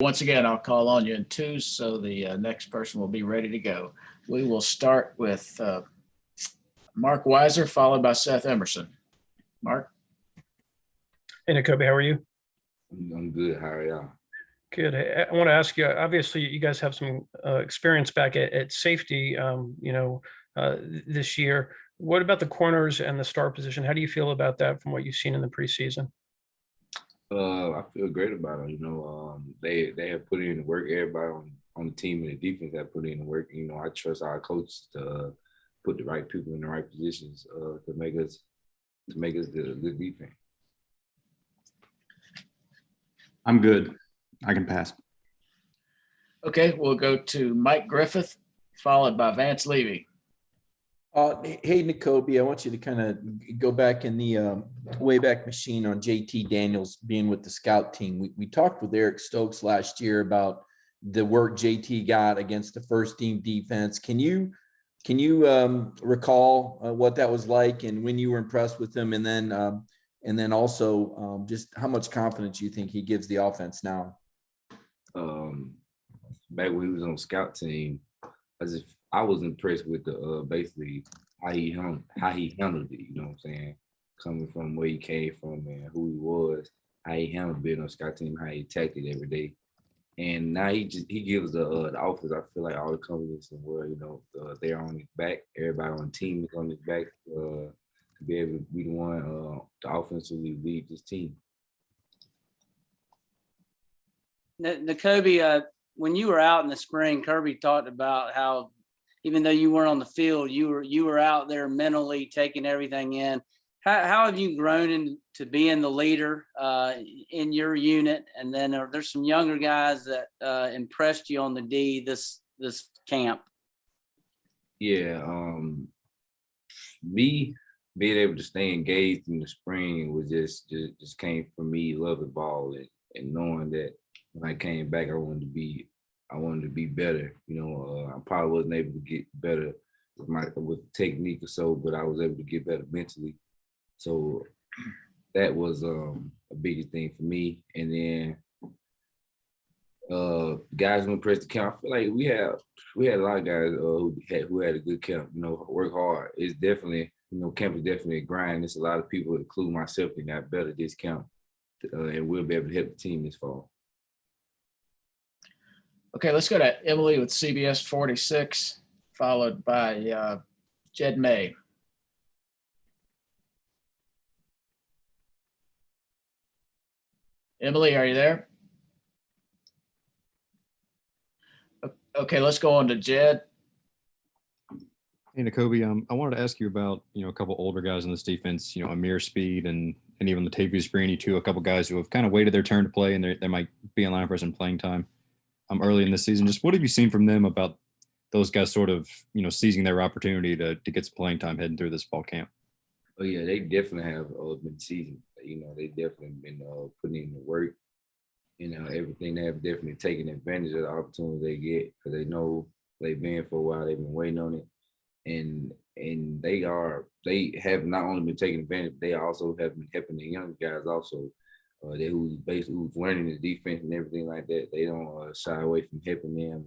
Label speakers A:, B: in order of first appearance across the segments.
A: Once again, I'll call on you in twos, so the next person will be ready to go. We will start with Mark Weiser, followed by Seth Emerson. Mark?
B: Hey, Nakobe, how are you?
C: I'm good. How are y'all?
B: Good. I want to ask you, obviously, you guys have some experience back at safety, this year. What about the corners and the star position? How do you feel about that from what you've seen in the preseason?
C: I feel great about them. They have put in the work. Everybody on the team and the defense have put in the work. I trust our coaches to put the right people in the right positions to make us the good defense.
D: I'm good. I can pass.
A: Okay, we'll go to Mike Griffith, followed by Vance Levy.
E: Hey, Nakobe, I want you to kind of go back in the Wayback Machine on JT Daniels being with the scout team. We talked with Eric Stokes last year about the work JT got against the first team defense. Can you recall what that was like and when you were impressed with him? And then also just how much confidence you think he gives the offense now?
C: Back when he was on the scout team, I was impressed with the basically how he handled it. You know what I'm saying? Coming from where he came from and who he was, how he handled being on the scout team, how he attacked it every day. And now he gives the offense, I feel like, all the confidence in the world. They're on his back. Everybody on the team is on his back to be able to be the one to offensively lead this team.
F: Nakobe, when you were out in the spring, Kirby talked about how even though you weren't on the field, you were out there mentally taking everything in. How have you grown into being the leader in your unit? And then there's some younger guys that impressed you on the D this camp.
C: Yeah, me being able to stay engaged in the spring was just came from me loving ball and knowing that when I came back, I wanted to be better. I probably wasn't able to get better with technique or so, but I was able to get better mentally. So that was a big thing for me. And then guys who impressed the camp, I feel like we had a lot of guys who had a good camp. Work hard. It's definitely camp is definitely a grind. There's a lot of people, including myself, that got better this camp, and we'll be able to help the team this fall.
A: Okay, let's go to Emily with CBS 46, followed by Jed May. Emily, are you there? Okay, let's go on to Jed.
D: Hey, Nakobe, I wanted to ask you about, a couple older guys in this defense, Amir Speed and even Latavius Brini too, a couple guys who have kind of waited their turn to play and they might be in line for some playing time early in the season. Just what have you seen from them about those guys sort of, seizing their opportunity to get some playing time heading through this fall camp?
C: Oh yeah, they definitely have been seasoned. They definitely been putting in the work. Everything. They have definitely taken advantage of the opportunity they get because they know they've been for a while. They've been waiting on it, and they have not only been taking advantage, they also have been helping the young guys also. Who's learning the defense and everything like that. They don't shy away from helping them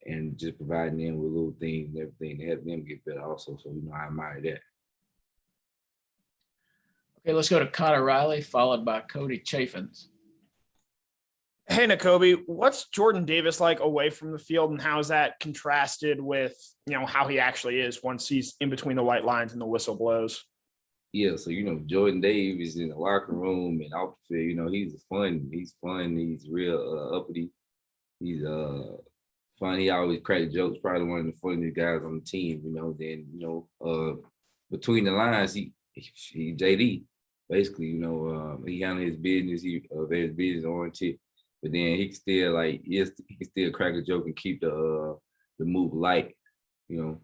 C: and just providing them with little things and everything to help them get better also. So I admire that.
A: Okay, let's go to Connor Riley, followed by Cody Chaffins.
G: Hey, Nakobe, what's Jordan Davis like away from the field, and how is that contrasted with, how he actually is once he's in between the white lines and the whistle blows?
C: Yeah, so Jordan Davis in the locker room and off the field, he's fun. He's real uppity. He's fun. He always cracks jokes. Probably one of the funniest guys on the team. Then between the lines, he JD basically. He handles his business. He very business oriented. But then he can still crack a joke and keep the move light. When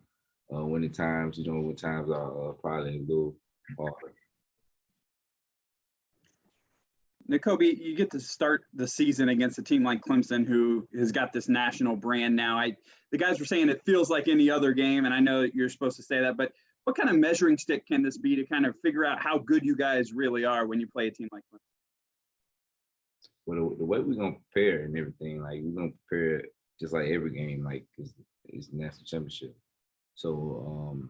C: times are probably a little harder.
H: Nakobe, you get to start the season against a team like Clemson, who has got this national brand now. The guys were saying it feels like any other game, and I know you're supposed to say that, but what kind of measuring stick can this be to kind of figure out how good you guys really are when you play a team like Clemson?
C: Well, the way we're gonna prepare and everything, like we're gonna prepare just like every game, like it's national championship. So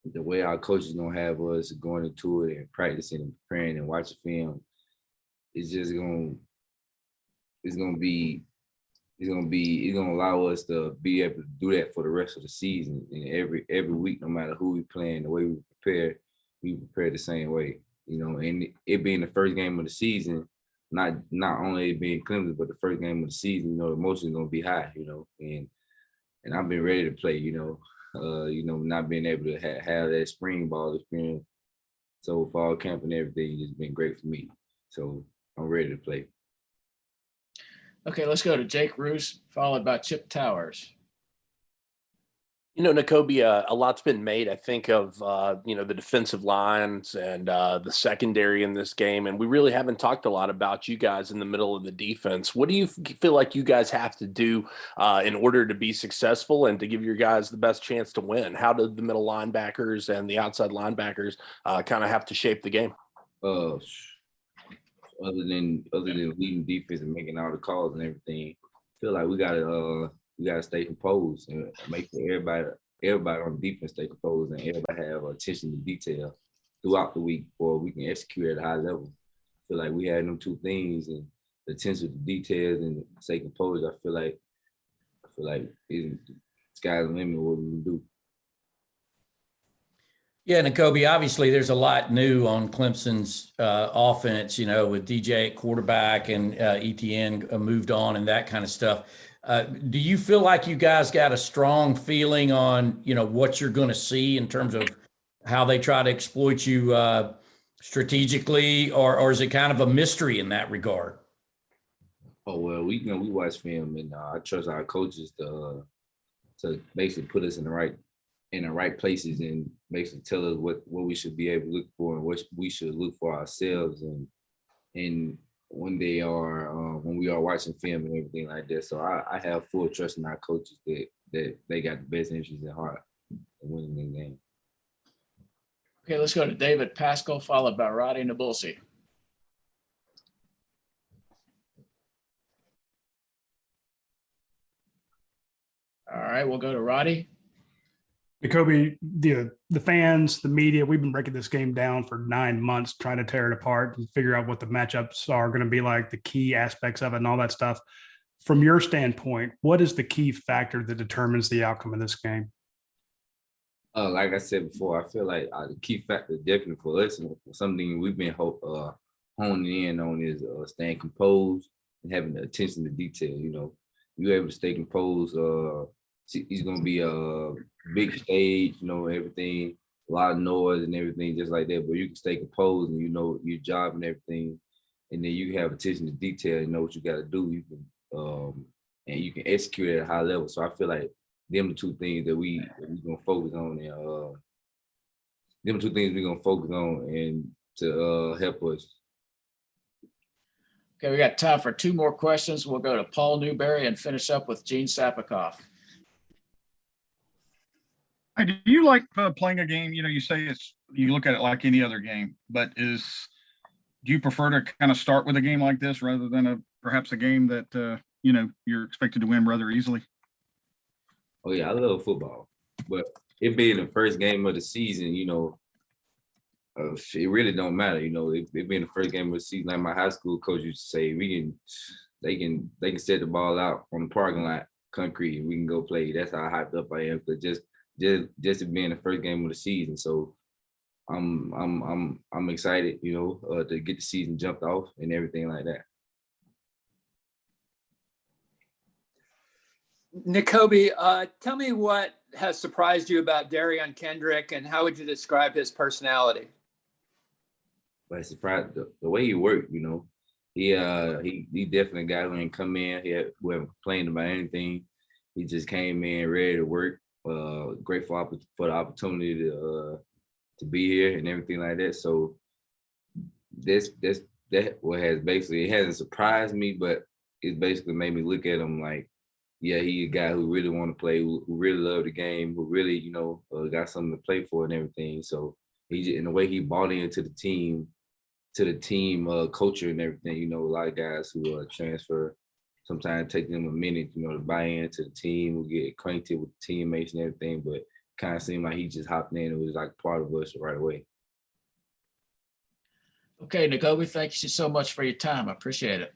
C: the way our coaches gonna have us going into it and practicing and preparing and watching film, it's just gonna it's gonna be it's gonna allow us to be able to do that for the rest of the season. And every week, no matter who we playing, the way we prepare the same way. And it being the first game of the season, not only it being Clemson, but the first game of the season, the emotions gonna be high, and I've been ready to play, not being able to have that spring ball experience. So fall camp and everything has been great for me. So I'm ready to play.
A: Okay, let's go to Jake Roos, followed by Chip Towers.
I: Nakobe, a lot's been made, I think, of, the defensive lines and the secondary in this game. And we really haven't talked a lot about you guys in the middle of the defense. What do you feel like you guys have to do in order to be successful and to give your guys the best chance to win? How do the middle linebackers and the outside linebackers kind of have to shape the game?
C: Other than leading defense and making all the calls and everything, I feel like we gotta stay composed and make sure everybody on defense stay composed and everybody have attention to detail throughout the week before we can execute at a high level. I feel like we had them two things, and the attention to details and stay composed. I feel like it's sky's the limit what we can do.
J: Yeah, Nakobe, obviously there's a lot new on Clemson's offense, with DJ at quarterback and ETN moved on and that kind of stuff. Do you feel like you guys got a strong feeling on, what you're going to see in terms of how they try to exploit you strategically, or is it kind of a mystery in that regard?
C: Oh, well, we watch film, and I trust our coaches to basically put us in the right places and basically tell us what we should be able to look for and what we should look for ourselves and when they are when we are watching film and everything like that. So I have full trust in our coaches that they got the best interests at heart in winning the game.
A: Okay, let's go to David Pascal, followed by Roddy Nabulsi. All right, we'll go to Roddy.
K: Nakobe, the fans, the media, we've been breaking this game down for 9 months, trying to tear it apart and figure out what the matchups are going to be like, the key aspects of it and all that stuff. From your standpoint, what is the key factor that determines the outcome of this game?
C: Like I said before, I feel like the key factor definitely for us and something we've been honing in on is staying composed and having the attention to detail. You're able to stay composed. He's gonna be a big stage, everything, a lot of noise and everything, just like that. But you can stay composed and your job and everything, and then you can have attention to detail and know what you got to do. You can and you can execute at a high level. So I feel like them the two things that we gonna focus on, and them two things we're gonna focus on and to help us.
A: Okay, we got time for 2 more questions. We'll go to Paul Newberry and finish up with Gene Sapikoff.
L: Hey, do you like playing a game? You say you look at it like any other game, but do you prefer to kind of start with a game like this rather than perhaps a game that you're expected to win rather easily?
C: Oh yeah, I love football, but it being the first game of the season, it really don't matter. It being the first game of the season, like my high school coach used to say, they can set the ball out on the parking lot, concrete, and we can go play. That's how hyped up I am. But just it being the first game of the season, so I'm excited, to get the season jumped off and everything like that.
M: Nakobe, tell me what has surprised you about Darion Kendrick, and how would you describe his personality?
C: But surprised the way he worked, he definitely got who didn't come in. Who haven't complained about anything. He just came in ready to work. Grateful for the opportunity to be here and everything like that. So that what has basically, it hasn't surprised me, but it basically made me look at him like, yeah, he a guy who really want to play, who really love the game, who really got something to play for and everything. So and the way he bought into the team to the team culture and everything. You know, a lot of guys who transfer, sometimes take them a minute, you know, to buy into the team, who get acquainted with the teammates and everything, but kind of seemed like he just hopped in and was like part of us right away.
A: Okay, Nakobe, thank you so much for your time. I appreciate it.